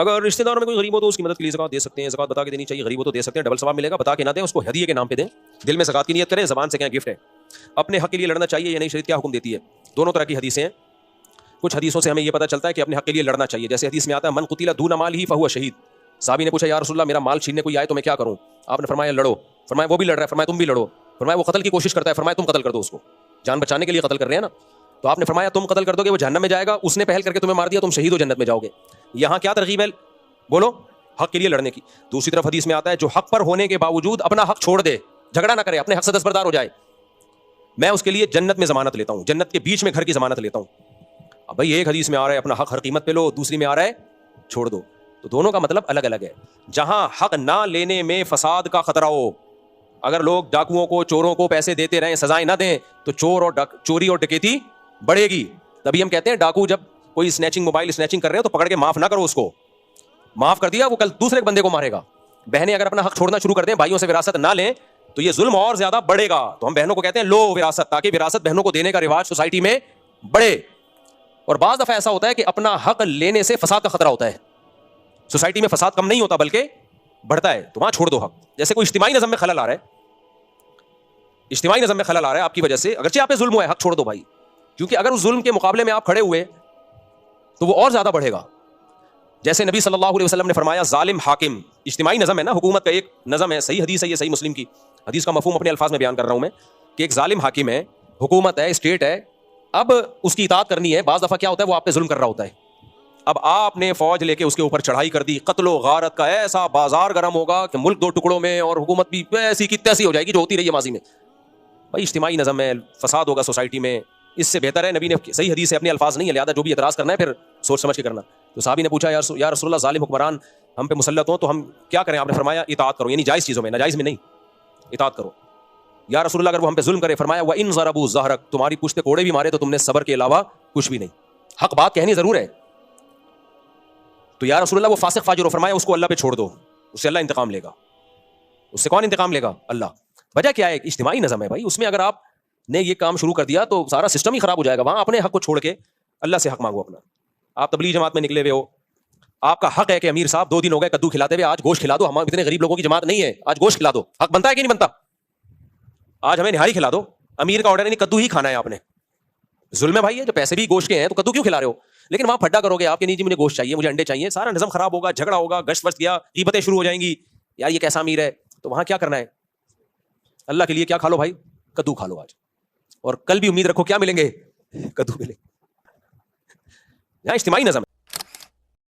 اگر رشتے داروں میں کوئی غریب ہو تو اس کی مدد کے لیے زکات دے سکتے ہیں, زکات بتا کے دینی چاہیے, غریب ہو تو دے سکتے ہیں, ڈبل ثواب ملے گا. بتا کے نہ دیں, اس کو ہدیے کے نام پہ دیں, دل میں زکات کی نیت کریں, زبان سے کہیں گفٹ ہے. اپنے حق کے لیے لڑنا چاہیے یا نہیں, شریعت کیا حکم دیتی ہے؟ دونوں طرح کی حدیثیں ہیں. کچھ حدیثوں سے ہمیں یہ پتہ چلتا ہے کہ اپنے حق کے لیے لڑنا چاہیے. جیسے حدیث میں آتا ہے من قتل دون مالہ فہو شہید. صحابی نے پوچھا یا رسول اللہ میرا مال چھیننے کوئی آئے تو میں کیا کروں؟ آپ نے فرمایا لڑو. فرمایا وہ بھی لڑ رہا ہے, فرمایا تم بھی لڑو. فرمایا وہ قتل کی کوشش کرتا ہے, فرمایا تم قتل کر دو اس کو, جان بچانے کے لیے قتل کر رہے ہیں نا. تو آپ نے فرمایا تم قتل کر دو گے وہ جہنم میں جائے گا, اس نے پہل کر کے تمہیں مار دیا تم شہید ہو جنت میں جاؤ گے. یہاں کیا ترغیب ہے بولو؟ حق کے لیے لڑنے کی. دوسری طرف حدیث میں آتا ہے جو حق پر ہونے کے باوجود اپنا حق چھوڑ دے, جھگڑا نہ کرے, اپنے حق سے دستبردار ہو جائے, میں اس کے لیے جنت میں ضمانت لیتا ہوں, جنت کے بیچ میں گھر کی ضمانت لیتا ہوں. اب بھائی ایک حدیث میں آ رہا ہے اپنا حق ہر قیمت پہ لو, دوسری میں آ رہا ہے چھوڑ دو. تو دونوں کا مطلب الگ الگ ہے. جہاں حق نہ لینے میں فساد کا خطرہ ہو, اگر لوگ ڈاکوؤں کو چوروں کو پیسے دیتے رہیں سزائیں نہ دیں تو چوری اور ڈکیتی بڑھے گی. تبھی ہم کہتے ہیں ڈاکو جب کوئی اسنیچنگ موبائل اسنیچنگ کر رہے ہو تو پکڑ کے معاف نہ کرو, اس کو معاف کر دیا وہ کل دوسرے بندے کو مارے گا. بہنیں اگر اپنا حق چھوڑنا شروع کر دیں, بھائیوں سے وراثت نہ لیں تو یہ ظلم اور زیادہ بڑھے گا. تو ہم بہنوں کو کہتے ہیں لو وراثت, تاکہ وراثت بہنوں کو دینے کا رواج سوسائٹی میں بڑھے. اور بعض دفعہ ایسا ہوتا ہے کہ اپنا حق لینے سے فساد کا خطرہ ہوتا ہے, سوسائٹی میں فساد کم نہیں ہوتا بلکہ بڑھتا ہے, تو وہاں چھوڑ دو حق. جیسے کوئی اجتماعی نظم میں خلل آ رہا ہے, اجتماعی نظم میں خلل آ رہا ہے آپ کی وجہ سے, اگرچہ آپ پہ ظلم ہوا ہے, حق چھوڑ دو بھائی, کیونکہ اگر اس ظلم کے مقابلے میں آپ کھڑے ہوئے تو وہ اور زیادہ بڑھے گا. جیسے نبی صلی اللہ علیہ وسلم نے فرمایا ظالم حاکم, اجتماعی نظم ہے نا, حکومت کا ایک نظم ہے, صحیح حدیث ہے یہ, صحیح مسلم کی حدیث کا مفہوم اپنے الفاظ میں بیان کر رہا ہوں میں, کہ ایک ظالم حاکم ہے, حکومت ہے, اسٹیٹ ہے, اب اس کی اطاعت کرنی ہے. بعض دفعہ کیا ہوتا ہے وہ آپ پہ ظلم کر رہا ہوتا ہے, اب آپ نے فوج لے کے اس کے اوپر چڑھائی کر دی, قتل و غارت کا ایسا بازار گرم ہوگا کہ ملک دو ٹکڑوں میں, اور حکومت بھی ایسی کی تیسی ہو جائے گی جو ہوتی رہی ہے ماضی میں. بھائی اجتماعی نظم ہے, فساد ہوگا سوسائٹی میں, اس سے بہتر ہے, نبی نے صحیح حدیث ہے, اپنے الفاظ نہیں ہے, لہٰذا جو بھی اعتراض کرنا ہے پھر سوچ سمجھ کے کرنا. تو صحابی نے پوچھا یا رسول اللہ ظالم حکمران ہم پہ مسلط ہوں تو ہم کیا کریں؟ آپ نے فرمایا اطاعت کرو, یعنی جائز چیزوں میں, ناجائز میں نہیں, اطاعت کرو. یا رسول اللہ اگر وہ ہم پہ ظلم کرے, فرمایا وَإِن ضَرَبُوا ظَهْرَكَ, تمہاری پشت پہ کوڑے بھی مارے تو تم نے صبر کے علاوہ کچھ بھی نہیں. حق بات کہنی ضرور ہے. تو یا رسول اللہ وہ فاسق فاجر ہو, فرمایا اس کو اللہ پہ چھوڑ دو, اس سے اللہ انتقام لے گا. اس سے کون انتقام لے گا؟ اللہ. وجہ کیا ہے؟ اجتماعی نظم ہے بھائی, اس میں اگر آپ نے یہ کام شروع کر دیا تو سارا سسٹم ہی خراب ہو جائے گا. وہاں اپنے حق کو چھوڑ کے اللہ سے حق مانگو اپنا. آپ تبلیغ جماعت میں نکلے ہوئے ہو, آپ کا حق ہے کہ امیر صاحب 2 دن ہو گئے کدو کھلاتے ہوئے, آج گوشت کھلا دو, ہم اتنے غریب لوگوں کی جماعت نہیں ہے, آج گوشت کھلا دو. حق بنتا ہے کہ نہیں بنتا؟ آج ہمیں نہاری کھلا دو, امیر کا آرڈر نہیں, کدو ہی کھانا ہے آپ نے. ظلم ہے بھائی, ہے جو پیسے بھی گوشت کے ہیں تو کدو کیوں کھلا رہے ہو؟ لیکن وہاں پھڈا کرو گے آپ کے, نہیں جی مجھے گوشت چاہیے, مجھے انڈے چاہیے, سارا نظم خراب ہوگا, جھگڑا ہوگا, گشت وشت گیا, غیبتیں شروع ہو جائیں گی, یار یہ کیسا امیر ہے. تو وہاں کیا کرنا ہے؟ اللہ کے لیے کیا کھا لو بھائی, کدو کھا لو آج, اور کل بھی امید رکھو کیا ملیں گے؟ کدو ملیں. یہاں اجتماعی نظم